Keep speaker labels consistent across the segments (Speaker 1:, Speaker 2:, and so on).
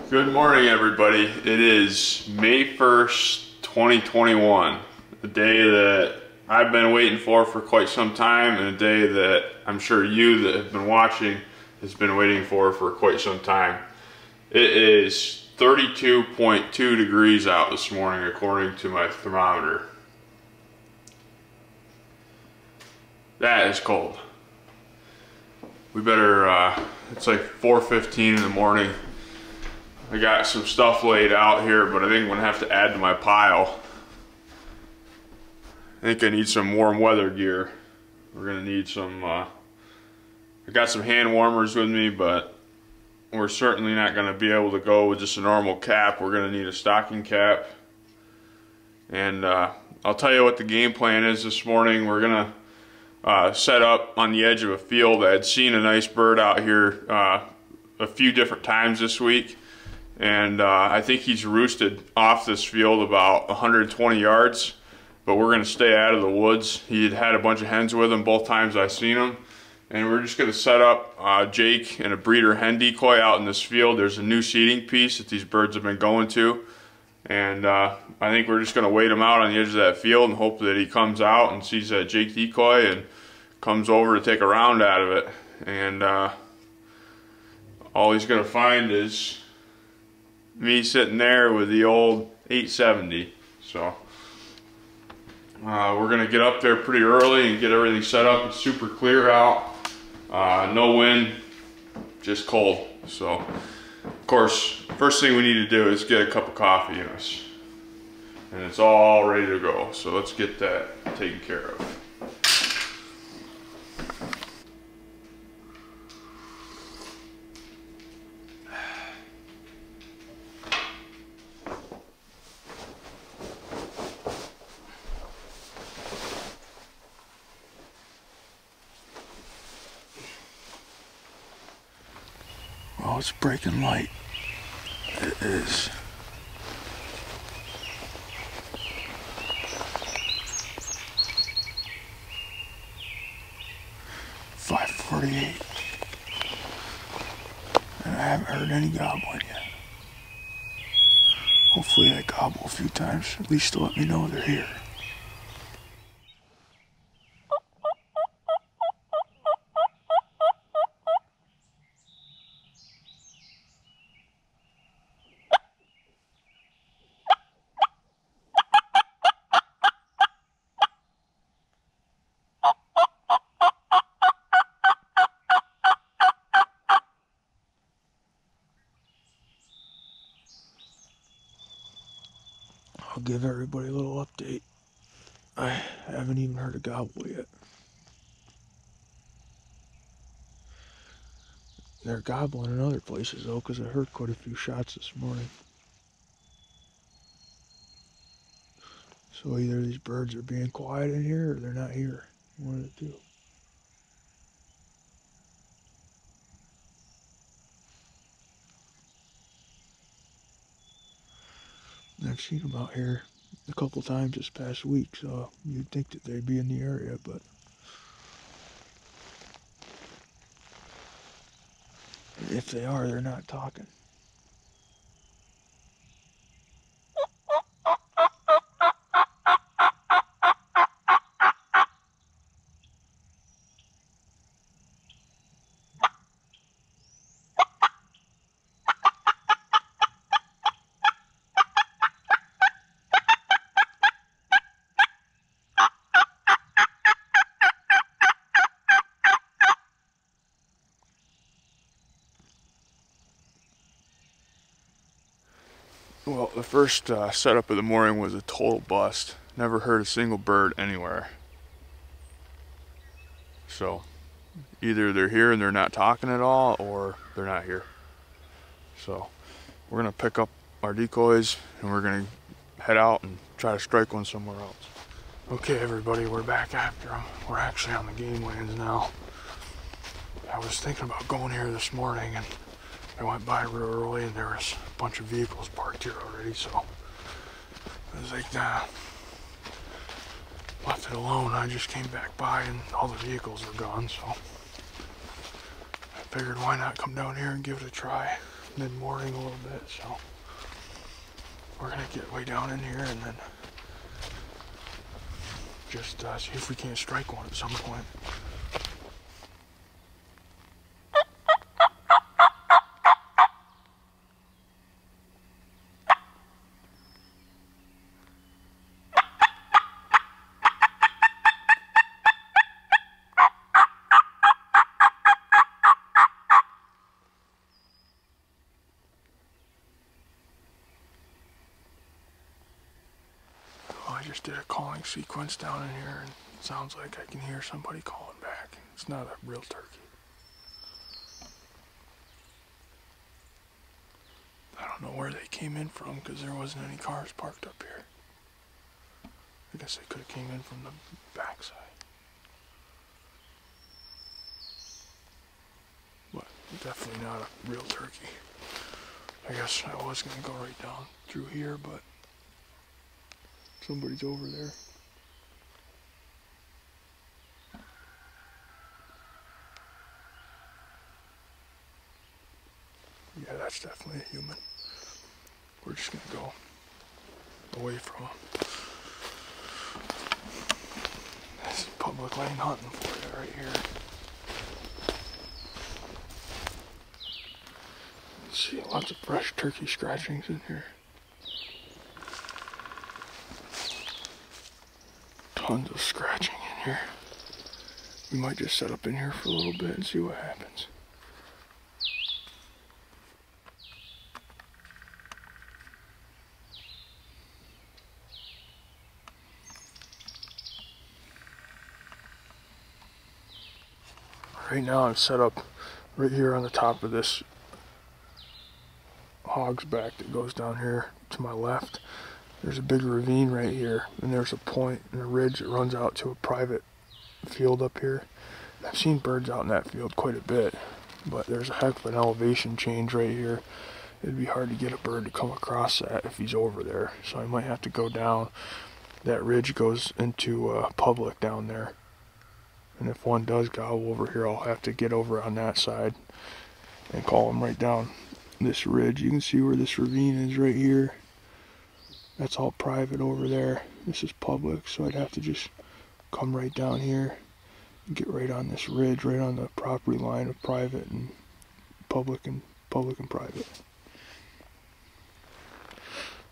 Speaker 1: Good morning, everybody. It is May 1st, 2021, a day that I've been waiting for quite some time, and a day that I'm sure you that have been watching has been waiting for quite some time. It is 32.2 degrees out this morning according to my thermometer. That is cold. We better, it's like 4:15 in the morning. I got some stuff laid out here, but I think I'm gonna have to add to my pile. I think I need some warm weather gear. We're gonna need some, I got some hand warmers with me, but we're certainly not gonna be able to go with just a normal cap. We're gonna need a stocking cap. And I'll tell you what the game plan is this morning. We're gonna set up on the edge of a field. I had seen a nice bird out here a few different times this week. And I think he's roosted off this field about 120 yards, but we're gonna stay out of the woods. He had a bunch of hens with him both times I seen him. And we're just gonna set up Jake and a breeder hen decoy out in this field. There's a new seeding piece that these birds have been going to. And I think we're just gonna wait him out on the edge of that field and hope that he comes out and sees that Jake decoy and comes over to take a round out of it. And all he's gonna find is me sitting there with the old 870. So we're gonna get up there pretty early and get everything set up. It's super clear out, no wind, just cold. So of course, first thing we need to do is get a cup of coffee in us, and it's all ready to go. So let's get that taken care of. Well, it's breaking light. It is. .548. And I haven't heard any gobbling yet. Hopefully I gobble a few times, at least to let me know they're here. I'll give everybody a little update. I haven't even heard a gobble yet. They're gobbling in other places though, because I heard quite a few shots this morning. So either these birds are being quiet in here or they're not here. One of the two. I've seen them out here a couple times this past week, so you'd think that they'd be in the area, but if they are, they're not talking. Well, the first setup of the morning was a total bust. Never heard a single bird anywhere. So, either they're here and they're not talking at all, or they're not here. So, we're gonna pick up our decoys and we're gonna head out and try to strike one somewhere else. Okay, everybody, we're back after them. We're actually on the game lands now. I was thinking about going here this morning, and I went by real early and there was a bunch of vehicles parked here already, so I was like, nah, left it alone. I just came back by and all the vehicles were gone, so I figured why not come down here and give it a try.
Speaker 2: mid-morning a little bit, so we're gonna get way down in here and then just see if we can't strike one at some point. I just did a calling sequence down in here and it sounds like I can hear somebody calling back. It's not a real turkey. I don't know where they came in from because there wasn't any cars parked up here. I guess they could have came in from the backside. But definitely not a real turkey. I guess I was going to go right down through here, but somebody's over there. Yeah, that's definitely a human. We're just gonna go away from them. This is public lane hunting for you right here. See, lots of fresh turkey scratchings in here. Tons of scratching in here. We might just set up in here for a little bit and see what happens. Right now I'm set up right here on the top of this hog's back that goes down here to my left. There's a big ravine right here, and there's a point and a ridge that runs out to a private field up here. I've seen birds out in that field quite a bit, but there's a heck of an elevation change right here. It'd be hard to get a bird to come across that if he's over there, so I might have to go down. That ridge goes into public down there, and if one does gobble over here, I'll have to get over on that side and call him right down this ridge. You can see where this ravine is right here. That's all private over there. This is public, so I'd have to just come right down here and get right on this ridge, right on the property line of private and public and private.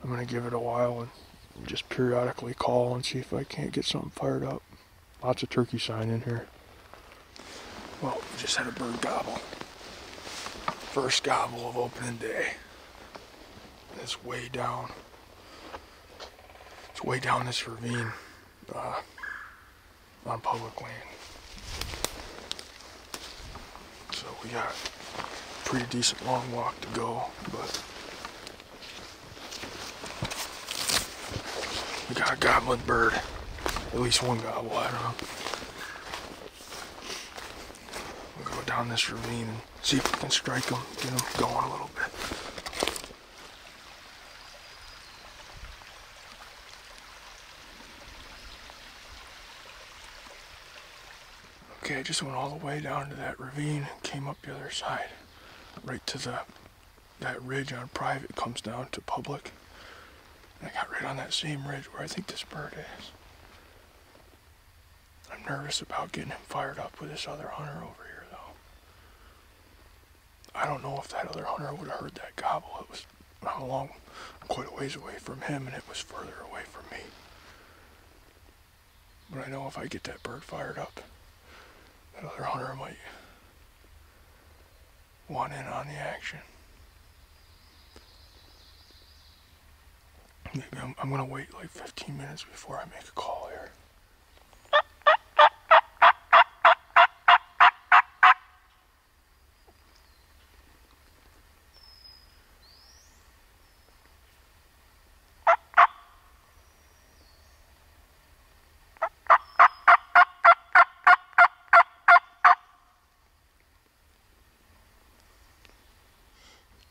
Speaker 2: I'm gonna give it a while and just periodically call and see if I can't get something fired up. Lots of turkey sign in here. Well, we just had a bird gobble. First gobble of opening day. It's way down. It's way down this ravine on public land. So we got a pretty decent long walk to go, but we got a gobbling bird. At least one gobble, I don't know. We'll go down this ravine and see if we can strike them, get them going a little bit. Okay, I just went all the way down to that ravine and came up the other side. Right to that ridge on private comes down to public. And I got right on that same ridge where I think this bird is. I'm nervous about getting him fired up with this other hunter over here, though. I don't know if that other hunter would have heard that gobble. It was quite a ways away from him, and it was further away from me. But I know if I get that bird fired up, that other hunter might want in on the action. Maybe I'm gonna wait like 15 minutes before I make a call here.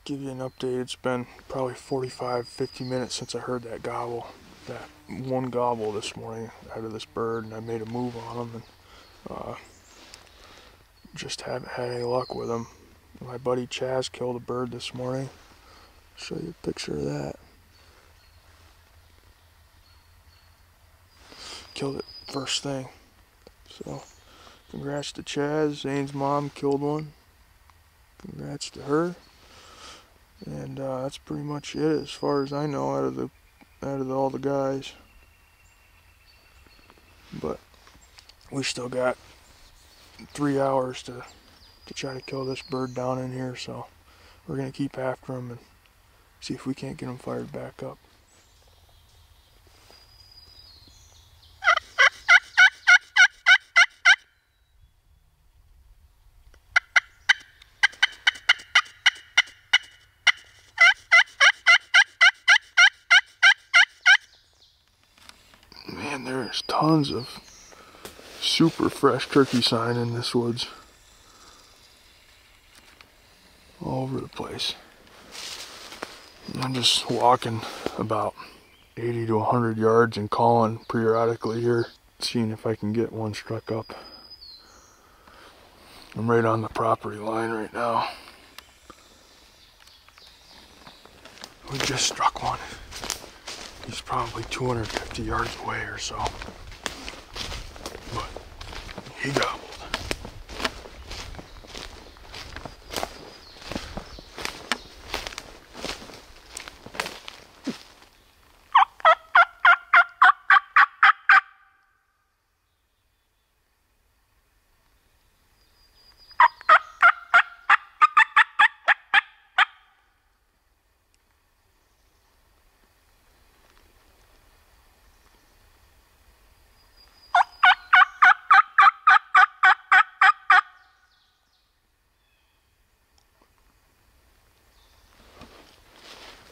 Speaker 2: Give you an update. It's been probably 45-50 minutes since I heard that gobble, that one gobble this morning out of this bird, and I made a move on him and just haven't had any luck with him. My buddy Chaz killed a bird this morning. I'll show you a picture of that. Killed it first thing. So, congrats to Chaz. Zane's mom killed one. Congrats to her. And that's pretty much it as far as I know out of all the guys. But we still got 3 hours to try to kill this bird down in here, so we're gonna keep after him and see if we can't get him fired back up. Man, there's tons of super fresh turkey sign in this woods. All over the place. I'm just walking about 80 to 100 yards and calling periodically here, seeing if I can get one struck up. I'm right on the property line right now. We just struck one. He's probably 250 yards away or so. But he gobbled.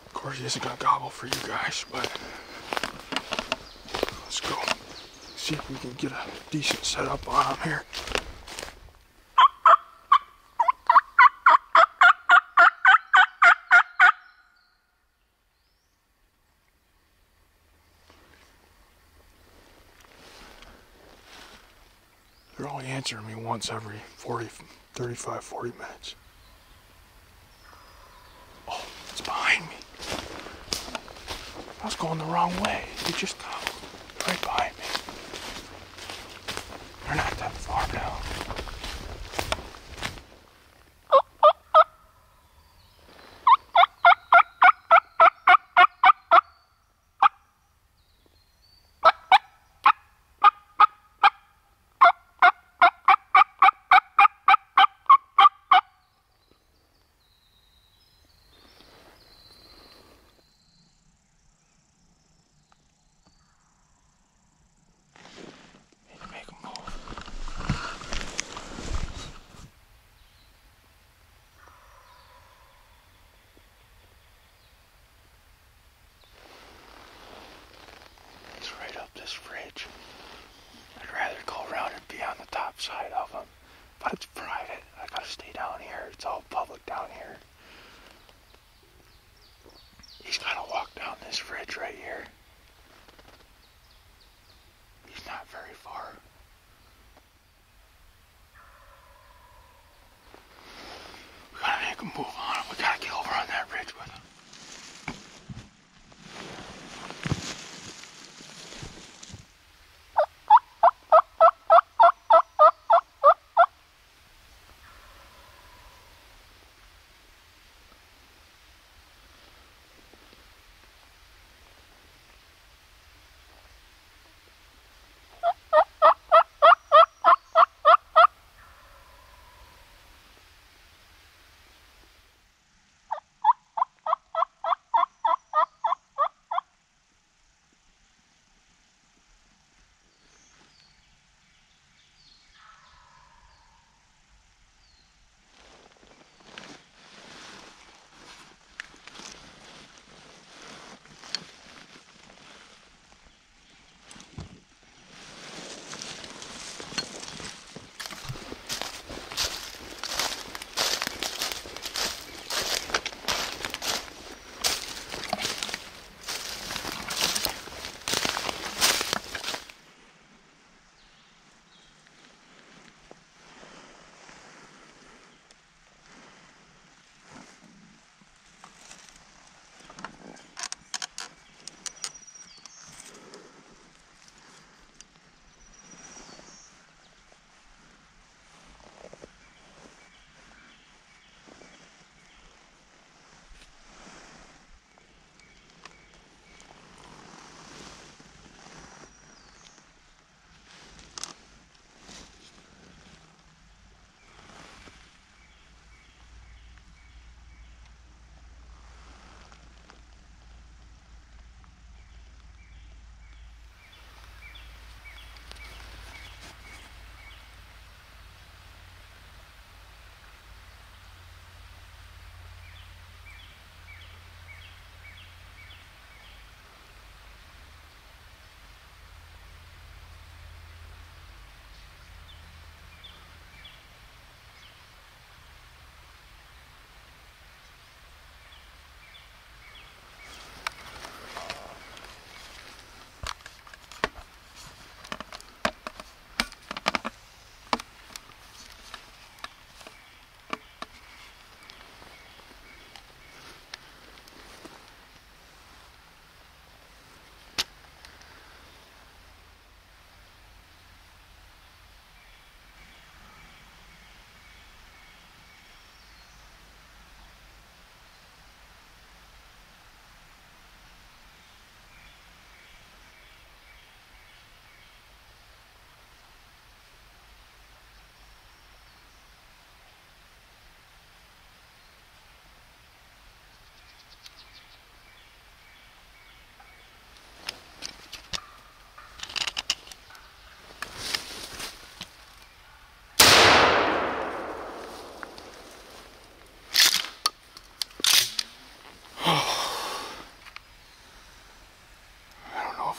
Speaker 2: Of course, he isn't gonna gobble for you guys, but let's go see if we can get a decent setup on him here. They're only answering me once every 35, 40 minutes. Oh, it's behind me. I was going the wrong way. They just gobbled right behind me. They're not that far now. This fridge. I'd rather go around and be on the top side of them, but it's private. I gotta stay down here. It's all public down here. He's gotta walk down this fridge right here. He's not very far. We gotta make a move on him. We gotta get over on that ridge with him.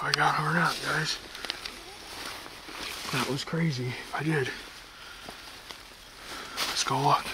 Speaker 2: I got him or not, guys. That was crazy. I did. Let's go look.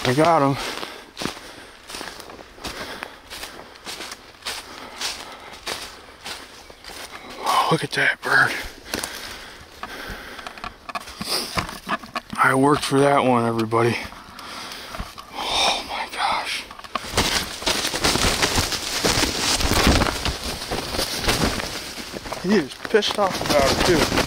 Speaker 2: I got him. Oh, look at that bird. I worked for that one, everybody. Oh my gosh. He was pissed off about it too.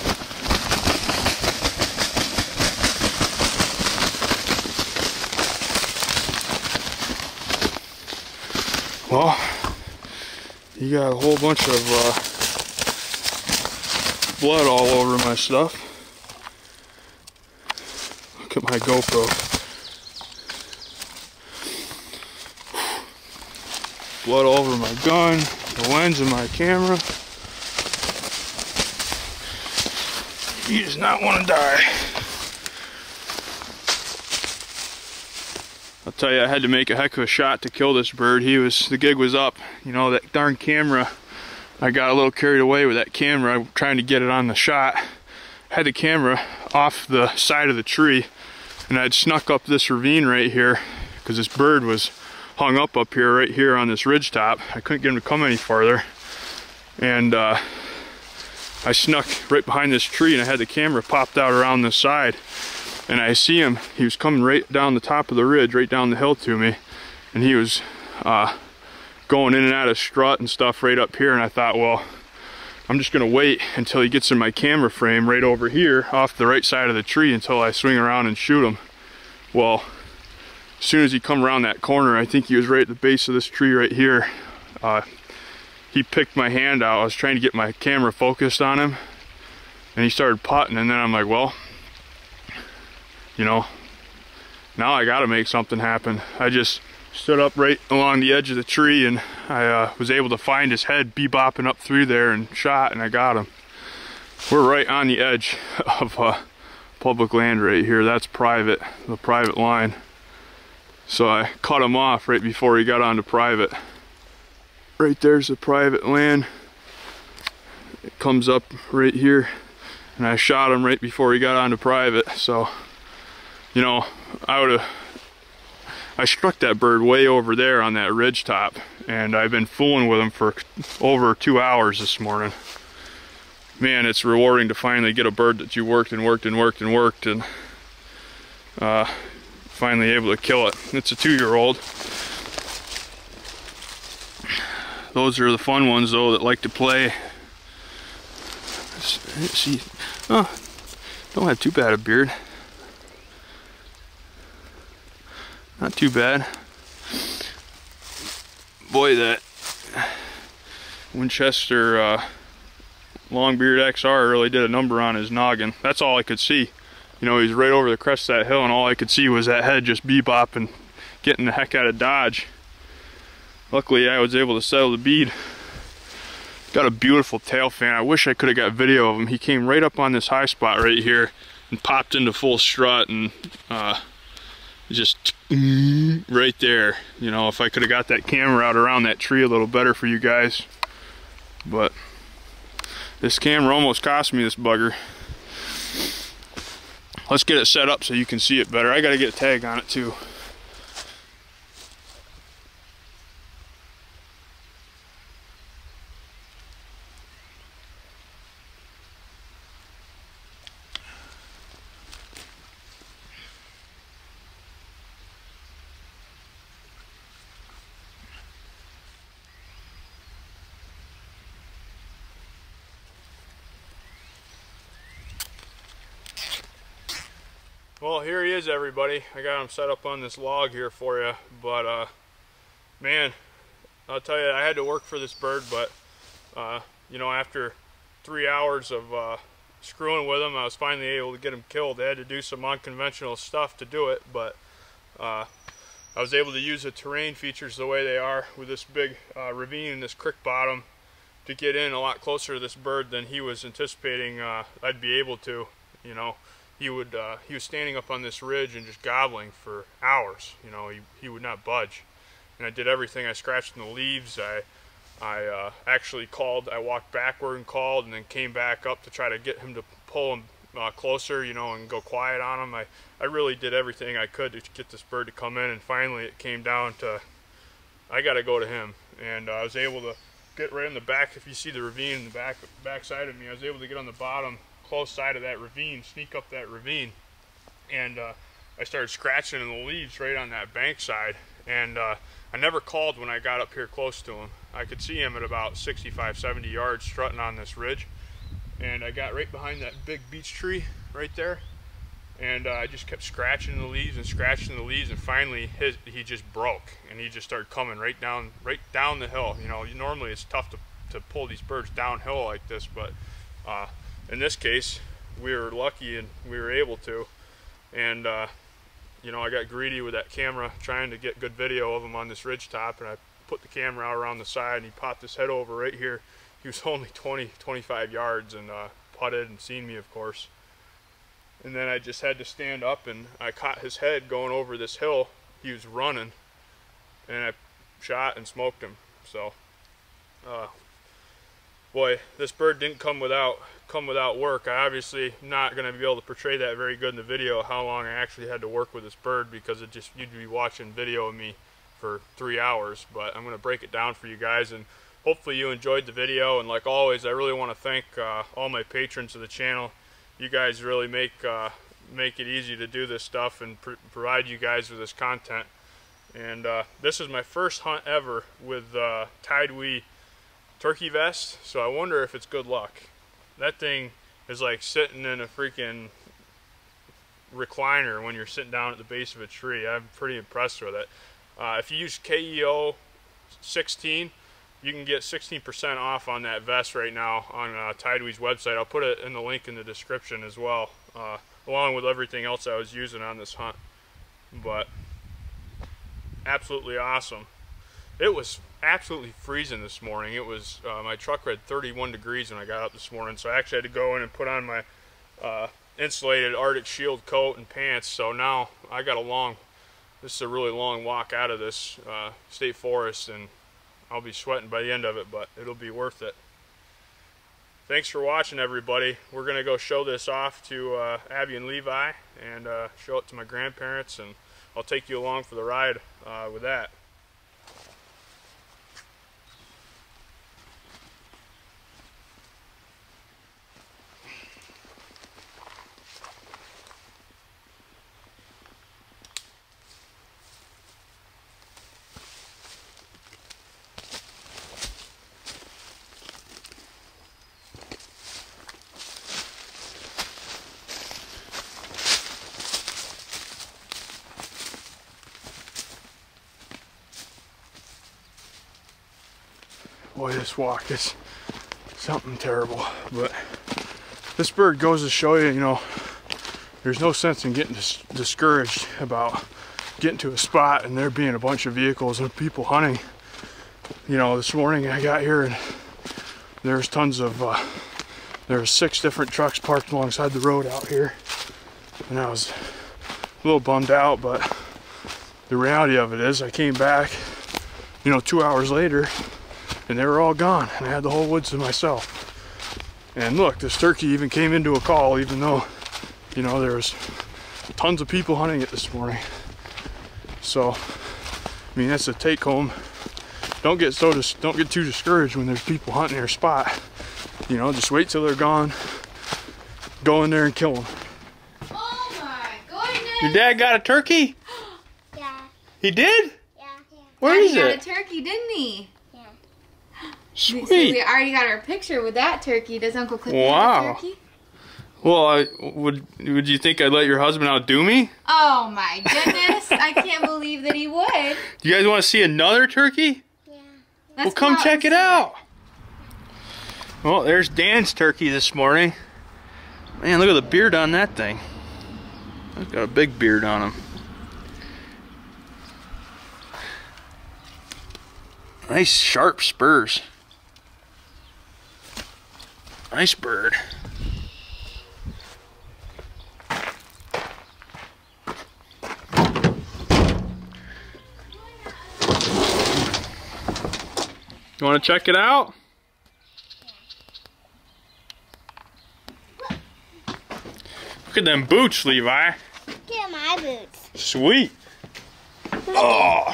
Speaker 2: Well, you got a whole bunch of blood all over my stuff. Look at my GoPro. Blood all over my gun, the lens of my camera. He does not want to die. I'll tell you, I had to make a heck of a shot to kill this bird. The gig was up. You know, that darn camera, I got a little carried away with that camera, trying to get it on the shot. I had the camera off the side of the tree, and I'd snuck up this ravine right here, because this bird was hung up here, right here on this ridge top. I couldn't get him to come any farther. And I snuck right behind this tree, and I had the camera popped out around the side. And I see him, he was coming right down the top of the ridge, right down the hill to me. And he was going in and out of strut and stuff right up here. And I thought, well, I'm just gonna wait until he gets in my camera frame right over here off the right side of the tree until I swing around and shoot him. Well, as soon as he come around that corner, I think he was right at the base of this tree right here. He picked my hand out. I was trying to get my camera focused on him, and he started putting, and then I'm like, well, you know, now I gotta make something happen. I just stood up right along the edge of the tree, and I was able to find his head bebopping up through there and shot, and I got him. We're right on the edge of public land right here. That's private, the private line. So I cut him off right before he got onto private. Right there's the private land. It comes up right here, and I shot him right before he got onto private. So, you know, I struck that bird way over there on that ridge top, and I've been fooling with him for over 2 hours this morning. Man, it's rewarding to finally get a bird that you worked and worked and worked and worked, and finally able to kill it. It's a 2-year-old. Those are the fun ones though that like to play. Let's see, oh, don't have too bad a beard. Not too bad. Boy, that Winchester Longbeard XR really did a number on his noggin. That's all I could see. You know, he's right over the crest of that hill, and all I could see was that head just bebopping, getting the heck out of dodge. Luckily, I was able to settle the bead. Got a beautiful tail fan. I wish I could have got video of him. He came right up on this high spot right here and popped into full strut, and just right there. You know, if I could have got that camera out around that tree a little better for you guys. But this camera almost cost me this bugger. Let's get it set up so you can see it better. I gotta get a tag on it too. Well, here he is, everybody. I got him set up on this log here for you, but man, I'll tell you, I had to work for this bird, but
Speaker 1: you know, after 3 hours of screwing with him, I was finally able to get him killed. They had to do some unconventional stuff to do it, but I was able to use the terrain features the way they are with this big ravine and this creek bottom to get in a lot closer to this bird than he was anticipating I'd be able to. You know, he was standing up on this ridge and just gobbling for hours. You know, he would not budge. And I did everything. I scratched in the leaves. I actually called. I walked backward and called, and then came back up to try to get him to pull him closer, you know, and go quiet on him. I really did everything I could to get this bird to come in, and finally it came down to I got to go to him. And I was able to get right in the back. If you see the ravine in the back side of me, I was able to get on the bottom close side of that ravine, sneak up that ravine, and I started scratching in the leaves right on that bank side. And I never called when I got up here close to him. I could see him at about 65, 70 yards strutting on this ridge. And I got right behind that big beech tree right there. And I just kept scratching the leaves and scratching the leaves, and finally he just broke, and he just started coming right down the hill. You know, normally it's tough to pull these birds downhill like this, but in this case we were lucky and we were able to. And you know, I got greedy with that camera trying to get good video of him on this ridge top, and I put the camera out around the side, and he popped his head over right here. He was only 20-25 yards and putted and seen me, of course. And then I just had to stand up, and I caught his head going over this hill. He was running, and I shot and smoked him. So boy, this bird didn't come without work. I obviously not going to be able to portray that very good in the video, how long I actually had to work with this bird, because you'd be watching video of me for 3 hours. But I'm going to break it down for you guys, and hopefully you enjoyed the video. And like always, I really want to thank all my patrons of the channel. You guys really make it easy to do this stuff and provide you guys with this content. And this is my first hunt ever with TideWe turkey vest, so I wonder if it's good luck. That thing is like sitting in a freaking recliner when you're sitting down at the base of a tree. I'm pretty impressed with it. If you use KEO 16, you can get 16% off on that vest right now on TideWe's website. I'll put it in the link in the description as well, along with everything else I was using on this hunt. But absolutely awesome. It was absolutely freezing this morning. It was my truck read 31 degrees when I got up this morning, so I actually had to go in and put on my insulated Arctic Shield coat and pants. So now I got this is a really long walk out of this state forest, and I'll be sweating by the end of it, but it'll be worth it. Thanks for watching, everybody. We're going to go show this off to Abby and Levi, and show it to my grandparents, and I'll take you along for the ride with that.
Speaker 2: Boy, this walk is something terrible, but this bird goes to show you, you know, there's no sense in getting discouraged about getting to a spot and there being a bunch of vehicles and people hunting. You know, this morning I got here and there's tons of, there were 6 different trucks parked alongside the road out here, and I was a little bummed out, but the reality of it is I came back, you know, 2 hours later, and they were all gone, and I had the whole woods to myself. And look, this turkey even came into a call, even though, you know, there was tons of people hunting it this morning. So, I mean, that's a take home. Don't get too discouraged when there's people hunting your spot. You know, just wait till they're gone. Go in there and kill them.
Speaker 3: Oh my goodness!
Speaker 1: Your dad got a turkey?
Speaker 3: Yeah.
Speaker 1: He did?
Speaker 3: Yeah.
Speaker 1: Where is it?
Speaker 3: Daddy got a turkey, didn't he?
Speaker 1: Sweet.
Speaker 3: So we already got our picture with that turkey. Does Uncle Cliff have a turkey?
Speaker 1: Well, would you think I'd let your husband outdo me?
Speaker 3: Oh my goodness! I can't believe that he would.
Speaker 1: Do you guys want to see another turkey?
Speaker 3: Yeah.
Speaker 1: Well, come check it out.
Speaker 2: Well, there's Dan's turkey this morning. Man, look at the beard on that thing. It's got a big beard on him. Nice sharp spurs. Nice bird. You want to check it out? Look at them boots, Levi.
Speaker 4: Look at my boots.
Speaker 2: Sweet. Oh.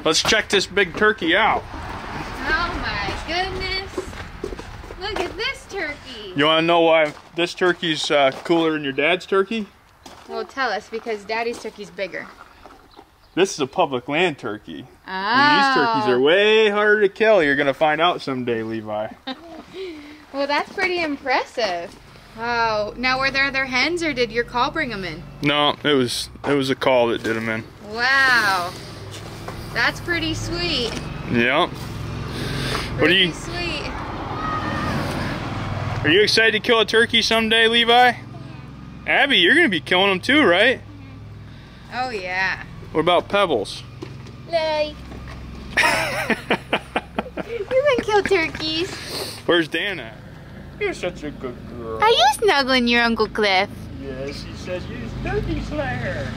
Speaker 2: Let's check this big turkey out.
Speaker 3: Oh my goodness. Look at this turkey.
Speaker 2: You want to know why this turkey's cooler than your dad's turkey?
Speaker 3: Well, tell us, because Daddy's turkey's bigger.
Speaker 2: This is a public land turkey.
Speaker 3: Oh.
Speaker 2: And these turkeys are way harder to kill. You're going to find out someday, Levi.
Speaker 3: Well, that's pretty impressive. Wow. Now, were there other hens, or did your call bring them in?
Speaker 2: No, it was a call that did them in.
Speaker 3: Wow. That's pretty sweet.
Speaker 2: Yep.
Speaker 3: Pretty sweet.
Speaker 2: Are you excited to kill a turkey someday, Levi? Abby, you're going to be killing them too, right?
Speaker 3: Oh, yeah.
Speaker 2: What about Pebbles?
Speaker 4: No.
Speaker 3: You can kill turkeys.
Speaker 2: Where's Dan at? You're such a good girl.
Speaker 3: Are you snuggling your Uncle Cliff?
Speaker 2: Yes, he says he's turkey slayer.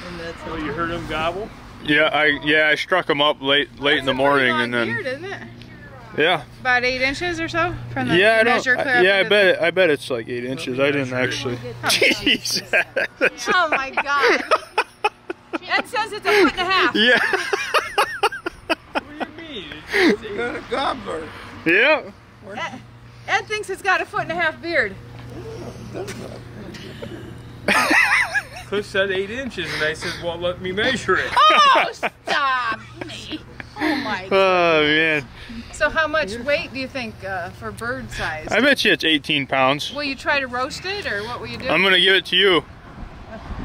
Speaker 5: And that's how you heard him gobble?
Speaker 2: Yeah, I struck him up late in the morning, and then
Speaker 3: Beard, isn't it?
Speaker 2: yeah.
Speaker 3: About 8 inches or so from the
Speaker 2: Yeah,
Speaker 3: measure clear up
Speaker 2: I
Speaker 3: into
Speaker 2: bet it's like 8 inches. I didn't actually. Jesus.
Speaker 3: Oh my God. Ed says it's 1.5 feet.
Speaker 2: Yeah.
Speaker 5: What do you mean? It's got a gobbler.
Speaker 2: Yeah.
Speaker 3: Ed thinks it's got 1.5 feet beard.
Speaker 5: Cliff said 8 inches, and I said, well, let me measure it.
Speaker 3: Oh, stop me. Oh my God.
Speaker 2: Oh man.
Speaker 6: So how much weight do you think for bird size?
Speaker 2: I bet you it's 18 pounds.
Speaker 6: Will you try to roast it, or what will you do?
Speaker 2: I'm gonna give it to you.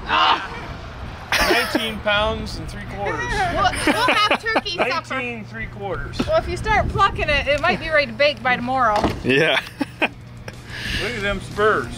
Speaker 5: 19 pounds and 3/4.
Speaker 6: We'll have turkey supper.
Speaker 5: 19 3/4.
Speaker 6: Well, if you start plucking it, it might be ready to bake by tomorrow.
Speaker 2: Yeah.
Speaker 5: Look at them spurs.